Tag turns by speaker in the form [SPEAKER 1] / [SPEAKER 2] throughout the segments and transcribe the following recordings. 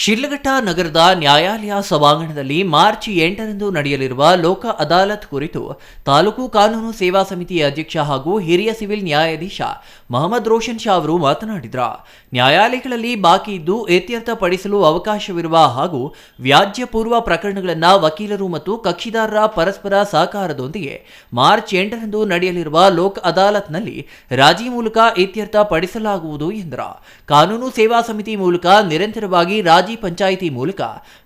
[SPEAKER 1] ಶಿಡ್ಲಘಟ್ಟ ನಗರದ ನ್ಯಾಯಾಲಯ ಸಭಾಂಗಣದಲ್ಲಿ ಮಾರ್ಚ್ 8ರಂದು ನಡೆಯಲಿರುವ ಲೋಕ ಅದಾಲತ್ ಕುರಿತು ತಾಲೂಕು ಕಾನೂನು ಸೇವಾ ಸಮಿತಿಯ ಅಧ್ಯಕ್ಷ ಹಾಗೂ ಹಿರಿಯ ಸಿವಿಲ್ ನ್ಯಾಯಾಧೀಶ ಮೊಹಮ್ಮದ್ ರೋಷನ್ ಶಾ ಅವರು ಮಾತನಾಡಿದರು. ನ್ಯಾಯಾಲಯಗಳಲ್ಲಿ ಬಾಕಿ ಇದ್ದು ಇತ್ಯರ್ಥಪಡಿಸಲು ಅವಕಾಶವಿರುವ ಹಾಗೂ ವ್ಯಾಜ್ಯ ಪೂರ್ವ ಪ್ರಕರಣಗಳನ್ನು ವಕೀಲರು ಮತ್ತು ಕಕ್ಷಿದಾರರ ಪರಸ್ಪರ ಸಹಕಾರದೊಂದಿಗೆ ಮಾರ್ಚ್ 8ರಂದು ನಡೆಯಲಿರುವ ಲೋಕ ಅದಾಲತ್ನಲ್ಲಿ ರಾಜಿ ಮೂಲಕ ಇತ್ಯರ್ಥಪಡಿಸಲಾಗುವುದು ಎಂದರು. ಕಾನೂನು ಸೇವಾ ಸಮಿತಿ ಮೂಲಕ ನಿರಂತರವಾಗಿ ರಾಜಿ ಪಂಚಾಯಿತಿ ಮೂಲಕ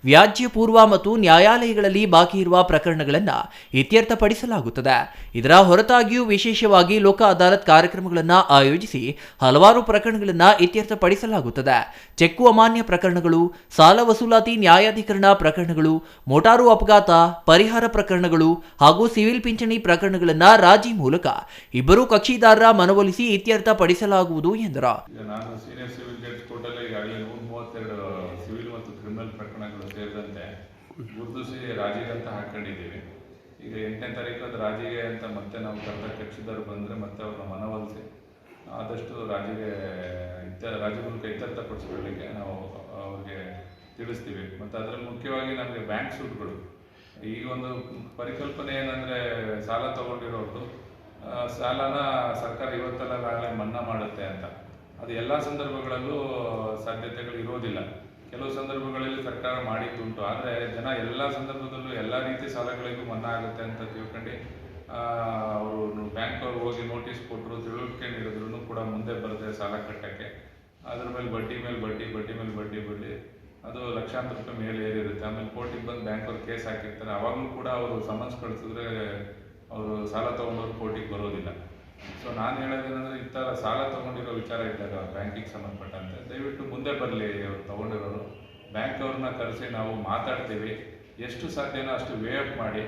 [SPEAKER 1] ವ್ಯಾಜ್ಯ ಪೂರ್ವ ಮತ್ತು ನ್ಯಾಯಾಲಯಗಳಲ್ಲಿ ಬಾಕಿ ಇರುವ ಪ್ರಕರಣಗಳನ್ನು ಇತ್ಯರ್ಥಪಡಿಸಲಾಗುತ್ತದೆ. ಇದರ ಹೊರತಾಗಿಯೂ ವಿಶೇಷವಾಗಿ ಲೋಕ ಅದಾಲತ್ ಕಾರ್ಯಕ್ರಮಗಳನ್ನು ಆಯೋಜಿಸಿ ಹಲವಾರು ಪ್ರಕರಣಗಳನ್ನು ಇತ್ಯರ್ಥಪಡಿಸಲಾಗುತ್ತದೆ. ಚೆಕ್ಕು ಅಮಾನ್ಯ ಪ್ರಕರಣಗಳು, ಸಾಲ ವಸೂಲಾತಿ ನ್ಯಾಯಾಧಿಕರಣ ಪ್ರಕರಣಗಳು, ಮೋಟಾರು ಅಪಘಾತ ಪರಿಹಾರ ಪ್ರಕರಣಗಳು ಹಾಗೂ ಸಿವಿಲ್ ಪಿಂಚಣಿ ಪ್ರಕರಣಗಳನ್ನು ರಾಜಿ ಮೂಲಕ ಇಬ್ಬರು ಕಕ್ಷಿದಾರರ ಮನವೊಲಿಸಿ ಇತ್ಯರ್ಥಪಡಿಸಲಾಗುವುದು ಎಂದರು.
[SPEAKER 2] ಸಿವಿಲ್ ಮತ್ತು ಕ್ರಿಮಿನಲ್ ಪ್ರಕರಣಗಳು ಸೇರಿದಂತೆ ಗುರುತಿಸಿ ರಾಜಿಗೆ ಅಂತ ಹಾಕೊಂಡಿದ್ದೀವಿ. ಈಗ 8ನೇ ತಾರೀಕು ಅದು ರಾಜಿಗೆ ಅಂತ ಮತ್ತೆ ನಾವು ಕರೆದ ಕಕ್ಷಿದಾರರು ಬಂದರೆ ಮತ್ತೆ ಅವ್ರನ್ನ ಮನವೊಲಿಸಿ ಆದಷ್ಟು ರಾಜಿ ಮೂಲಕ ಇತ್ಯರ್ಥಪಡಿಸ್ಕೊಳ್ಳಿಕ್ಕೆ ನಾವು ಅವ್ರಿಗೆ ತಿಳಿಸ್ತೀವಿ. ಮತ್ತು ಅದರಲ್ಲಿ ಮುಖ್ಯವಾಗಿ ನಮಗೆ ಬ್ಯಾಂಕ್ ಸೂಟ್ಗಳು ಈ ಒಂದು ಪರಿಕಲ್ಪನೆ ಏನಂದರೆ, ಸಾಲ ತಗೊಂಡಿರೋದು ಸಾಲನ ಸರ್ಕಾರ ಇವತ್ತೆಲ್ಲ ನಾಳೆ ಮನ್ನಾ ಮಾಡುತ್ತೆ ಅಂತ. ಅದು ಎಲ್ಲ ಸಂದರ್ಭಗಳಲ್ಲೂ ಸಾಧ್ಯತೆಗಳು ಇರೋದಿಲ್ಲ. ಕೆಲವು ಸಂದರ್ಭಗಳಲ್ಲಿ ಸರ್ಕಾರ ಮಾಡಿದ್ದುಂಟು, ಆದರೆ ಜನ ಎಲ್ಲ ಸಂದರ್ಭದಲ್ಲೂ ಎಲ್ಲ ರೀತಿ ಸಾಲಗಳಿಗೂ ಮನ್ನಾ ಆಗುತ್ತೆ ಅಂತ ತಿಳ್ಕೊಂಡು ಅವರು ಬ್ಯಾಂಕ್ ಅವ್ರು ಹೋಗಿ ನೋಟಿಸ್ ಕೊಟ್ಟರು, ತಿಳುವಳಿಕೆ ನೀಡಿದ್ರು ಕೂಡ ಮುಂದೆ ಬರುತ್ತೆ ಸಾಲ ಕಟ್ಟಕ್ಕೆ. ಅದ್ರ ಮೇಲೆ ಬಡ್ಡಿ ಮೇಲೆ ಬಡ್ಡಿ ಅದು ಲಕ್ಷಾಂತರ ರೂಪಾಯಿ ಮೇಲೆ ಏರಿರುತ್ತೆ. ಆಮೇಲೆ ಕೋರ್ಟಿಗೆ ಬಂದು ಬ್ಯಾಂಕ್ ಅವ್ರು ಕೇಸ್ ಹಾಕಿರ್ತಾರೆ. ಅವಾಗಲೂ ಕೂಡ ಅವರು ಸಮನ್ಸ್ ಕಳಿಸಿದ್ರೆ ಅವರು ಸಾಲ ತೊಗೊಂಡವ್ರು ಕೋರ್ಟಿಗೆ ಬರೋದಿಲ್ಲ. ಸೊ ನಾನು ಹೇಳೋದೇನೆಂದರೆ, ಈ ಥರ ಸಾಲ ತೊಗೊಂಡಿರೋ ವಿಚಾರ ಇದ್ದಾಗ ಬ್ಯಾಂಕಿಗೆ ಸಂಬಂಧಪಟ್ಟಂತೆ ದಯವಿಟ್ಟು ಮುಂದೆ ಬರಲಿ. ಅವ್ರು ತೊಗೊಂಡಿರೋರು ಬ್ಯಾಂಕ್ ಅವ್ರನ್ನ ಕರೆಸಿ ನಾವು ಮಾತಾಡ್ತೀವಿ. ಎಷ್ಟು ಸಾಧ್ಯನೋ ಅಷ್ಟು ವೇವ್ ಮಾಡಿ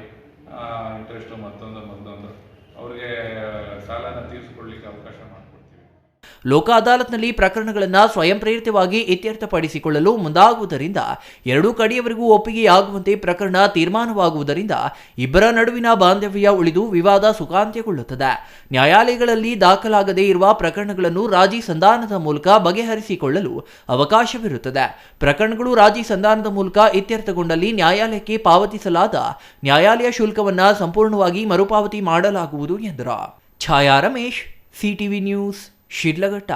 [SPEAKER 2] ಇಂಟ್ರೆಸ್ಟು ಮತ್ತೊಂದು ಅವ್ರಿಗೆ ಸಾಲನ ತೀರಿಸ್ಕೊಳ್ಳಿಕ್ಕೆ ಅವಕಾಶ ಮಾಡಿಕೊಡ್ತೀವಿ.
[SPEAKER 1] ಲೋಕ ಅದಾಲತ್ನಲ್ಲಿ ಪ್ರಕರಣಗಳನ್ನು ಸ್ವಯಂ ಪ್ರೇರಿತವಾಗಿ ಇತ್ಯರ್ಥಪಡಿಸಿಕೊಳ್ಳಲು ಮುಂದಾಗುವುದರಿಂದ ಎರಡೂ ಕಡೆಯವರೆಗೂ ಒಪ್ಪಿಗೆಯಾಗುವಂತೆ ಪ್ರಕರಣ ತೀರ್ಮಾನವಾಗುವುದರಿಂದ ಇಬ್ಬರ ನಡುವಿನ ಬಾಂಧವ್ಯ ಉಳಿದು ವಿವಾದ ಸುಖಾಂತ್ಯಗೊಳ್ಳುತ್ತದೆ. ನ್ಯಾಯಾಲಯಗಳಲ್ಲಿ ದಾಖಲಾಗದೇ ಇರುವ ಪ್ರಕರಣಗಳನ್ನು ರಾಜಿ ಸಂಧಾನದ ಮೂಲಕ ಬಗೆಹರಿಸಿಕೊಳ್ಳಲು ಅವಕಾಶವಿರುತ್ತದೆ. ಪ್ರಕರಣಗಳು ರಾಜಿ ಸಂಧಾನದ ಮೂಲಕ ಇತ್ಯರ್ಥಗೊಂಡಲ್ಲಿ ನ್ಯಾಯಾಲಯಕ್ಕೆ ಪಾವತಿಸಲಾದ ನ್ಯಾಯಾಲಯ ಶುಲ್ಕವನ್ನು ಸಂಪೂರ್ಣವಾಗಿ ಮರುಪಾವತಿ ಮಾಡಲಾಗುವುದು ಎಂದರು. ಛಾಯಾ ರಮೇಶ್, ಸಿಟಿವಿ ನ್ಯೂಸ್, ಶಿಡ್ಲಘಟ್ಟ.